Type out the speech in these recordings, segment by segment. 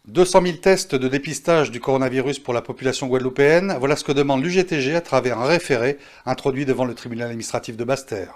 200 000 tests de dépistage du coronavirus pour la population guadeloupéenne, voilà ce que demande l'UGTG à travers un référé introduit devant le tribunal administratif de Basse-Terre.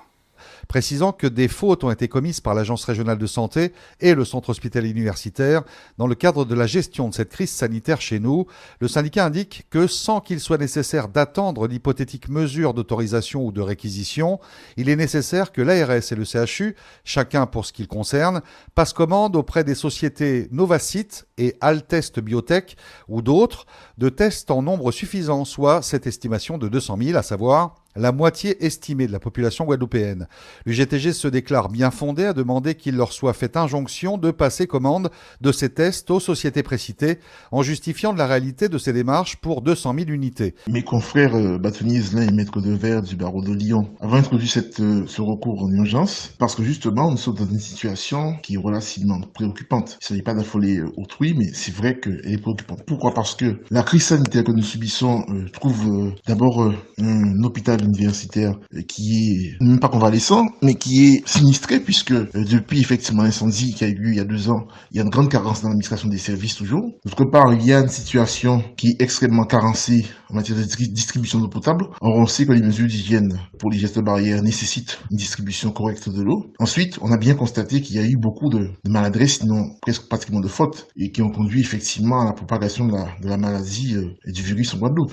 Précisant que des fautes ont été commises par l'Agence régionale de santé et le centre hospitalier universitaire dans le cadre de la gestion de cette crise sanitaire chez nous. Le syndicat indique que sans qu'il soit nécessaire d'attendre d'hypothétiques mesures d'autorisation ou de réquisition, il est nécessaire que l'ARS et le CHU, chacun pour ce qu'il concerne, passent commande auprès des sociétés Novacite et Altest Biotech ou d'autres de tests en nombre suffisant, soit cette estimation de 200 000, à savoir la moitié estimée de la population guadeloupéenne. L'UGTG se déclare bien fondé à demander qu'il leur soit fait injonction de passer commande de ces tests aux sociétés précitées, en justifiant de la réalité de ces démarches pour 200 000 unités. Mes confrères bâtonniers Iselin et maître de verre du barreau de Lyon avaient introduit ce recours en urgence parce que justement nous sommes dans une situation qui est relativement préoccupante. Il ne s'agit pas d'affoler autrui, mais c'est vrai qu'elle est préoccupante. Pourquoi ? Parce que la crise sanitaire que nous subissons trouve d'abord un hôpital universitaire qui est même pas convalescent, mais qui est sinistré puisque depuis effectivement l'incendie qui a eu lieu il y a 2 ans, il y a une grande carence dans l'administration des services toujours. D'autre part, il y a une situation qui est extrêmement carencée en matière de distribution d'eau potable. Or, on sait que les mesures d'hygiène pour les gestes barrières nécessitent une distribution correcte de l'eau. Ensuite, on a bien constaté qu'il y a eu beaucoup de maladresses, sinon presque pratiquement de fautes, et qui ont conduit effectivement à la propagation de la maladie et du virus en Guadeloupe.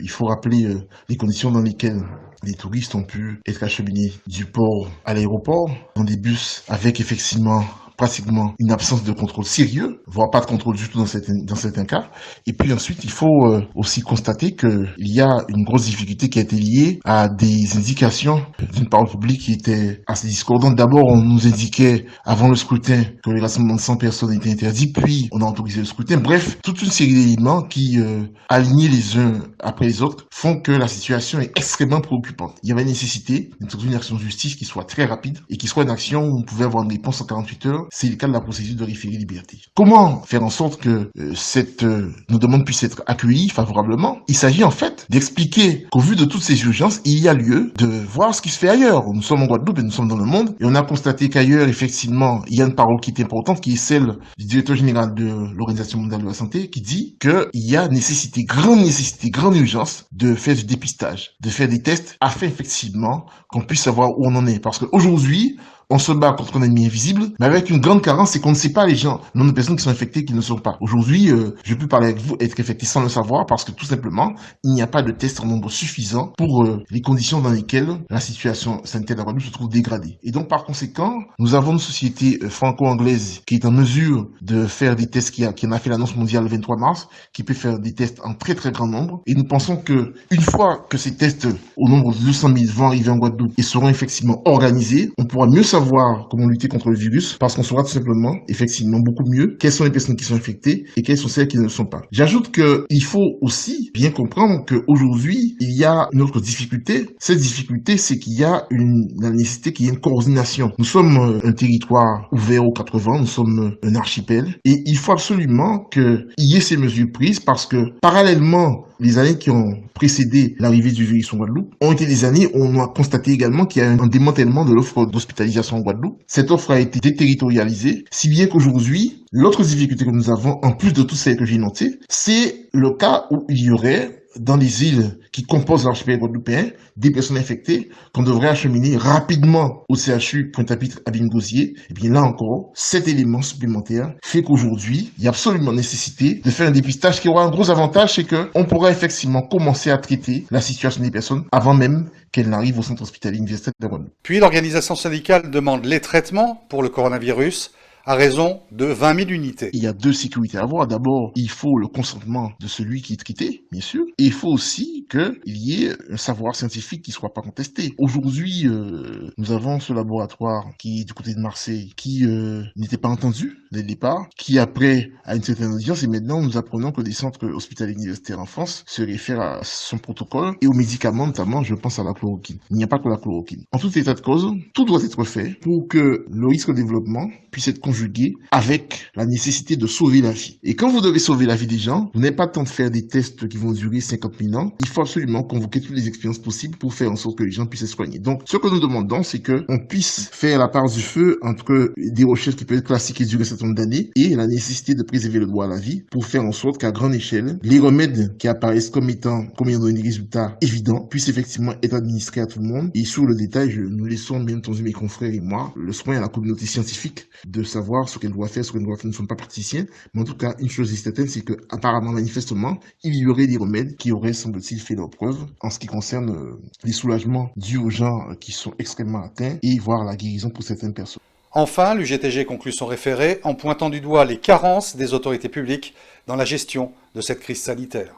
Il faut rappeler les conditions dans lesquelles les touristes ont pu être acheminés du port à l'aéroport dans des bus avec effectivement pratiquement une absence de contrôle sérieux, voire pas de contrôle du tout dans certains cas. Et puis ensuite, il faut aussi constater qu'il y a une grosse difficulté qui a été liée à des indications d'une parole publique qui étaient assez discordantes. D'abord, on nous indiquait avant le scrutin que les rassemblements de 100 personnes étaient interdits, puis on a autorisé le scrutin. Bref, toute une série d'éléments qui, alignés les uns après les autres, font que la situation est extrêmement préoccupante. Il y avait nécessité d'une action de justice qui soit très rapide et qui soit une action où on pouvait avoir une réponse en 48 heures. C'est le cas de la procédure de référé liberté. Comment faire en sorte que nos demandes puissent être accueillies favorablement? Il s'agit en fait d'expliquer qu'au vu de toutes ces urgences, il y a lieu de voir ce qui se fait ailleurs. Nous sommes en Guadeloupe et nous sommes dans le monde et on a constaté qu'ailleurs, effectivement, il y a une parole qui est importante, qui est celle du directeur général de l'Organisation mondiale de la santé, qui dit qu'il y a grande urgence de faire du dépistage, de faire des tests afin effectivement qu'on puisse savoir où on en est. Parce qu'aujourd'hui, on se bat contre un ennemi invisible, mais avec une grande carence, c'est qu'on ne sait pas les gens, le nombre de personnes qui sont infectées et qui ne le sont pas. Aujourd'hui, je peux parler avec vous, être infecté sans le savoir, parce que tout simplement, il n'y a pas de tests en nombre suffisant pour les conditions dans lesquelles la situation sanitaire de la Guadeloupe se trouve dégradée. Et donc, par conséquent, nous avons une société franco-anglaise qui est en mesure de faire des tests, qui en a fait l'annonce mondiale le 23 mars, qui peut faire des tests en très très grand nombre. Et nous pensons que une fois que ces tests au nombre de 200 000 vont arriver en Guadeloupe et seront effectivement organisés, on pourra mieux savoir comment lutter contre le virus, parce qu'on saura tout simplement, effectivement, beaucoup mieux quelles sont les personnes qui sont infectées et quelles sont celles qui ne le sont pas. J'ajoute qu'il faut aussi bien comprendre qu'aujourd'hui, il y a une autre difficulté. Cette difficulté, c'est qu'il y a la nécessité qu'il y ait une coordination. Nous sommes un territoire ouvert aux 4 vents, nous sommes un archipel, et il faut absolument qu'il y ait ces mesures prises, parce que parallèlement, les années qui ont précédé l'arrivée du virus en Guadeloupe ont été des années où on a constaté également qu'il y a un démantèlement de l'offre d'hospitalisation en Guadeloupe. Cette offre a été déterritorialisée, si bien qu'aujourd'hui, l'autre difficulté que nous avons, en plus de toutes celles que j'ai notées, c'est le cas où il y aurait dans les îles qui composent l'archipel guadeloupéen, des personnes infectées qu'on devrait acheminer rapidement au CHU Pointe-à-Pitre à Bingosier. Et bien là encore, cet élément supplémentaire fait qu'aujourd'hui, il y a absolument nécessité de faire un dépistage qui aura un gros avantage, c'est qu'on pourra effectivement commencer à traiter la situation des personnes avant même qu'elles n'arrivent au centre hospitalier universitaire de Guadeloupe. Puis l'organisation syndicale demande les traitements pour le coronavirus à raison de 20 000 unités. Il y a 2 sécurités à avoir. D'abord, il faut le consentement de celui qui est traité, bien sûr. Et il faut aussi qu'il y ait un savoir scientifique qui ne soit pas contesté. Aujourd'hui, nous avons ce laboratoire qui est du côté de Marseille, qui n'était pas entendu dès le départ, qui après a une certaine audience, et maintenant nous apprenons que des centres hospitaliers universitaires en France se réfèrent à son protocole et aux médicaments, notamment je pense à la chloroquine. Il n'y a pas que la chloroquine. En tout état de cause, tout doit être fait pour que le risque de développement puisse être conjugué avec la nécessité de sauver la vie. Et quand vous devez sauver la vie des gens, vous n'avez pas le temps de faire des tests qui qui vont durer 50 000 ans. Il faut absolument convoquer toutes les expériences possibles pour faire en sorte que les gens puissent se soigner. Donc, ce que nous demandons, c'est qu'on puisse faire la part du feu entre des recherches qui peuvent être classiques et durer un certain nombre d'années et la nécessité de préserver le droit à la vie pour faire en sorte qu'à grande échelle, les remèdes qui apparaissent comme ayant donné des résultats évidents puissent effectivement être administrés à tout le monde. Et sur le détail, nous laissons bien entendu mes confrères et moi le soin à la communauté scientifique de savoir ce qu'elle doit faire, ce qu'elle doit faire. Nous ne sommes pas praticiens, mais en tout cas, une chose est certaine, c'est que apparemment, manifestement, il y aurait des remèdes qui auraient, semble-t-il, fait leur preuve en ce qui concerne les soulagements dus aux gens qui sont extrêmement atteints et voire la guérison pour certaines personnes. Enfin, l'UGTG conclut son référé en pointant du doigt les carences des autorités publiques dans la gestion de cette crise sanitaire.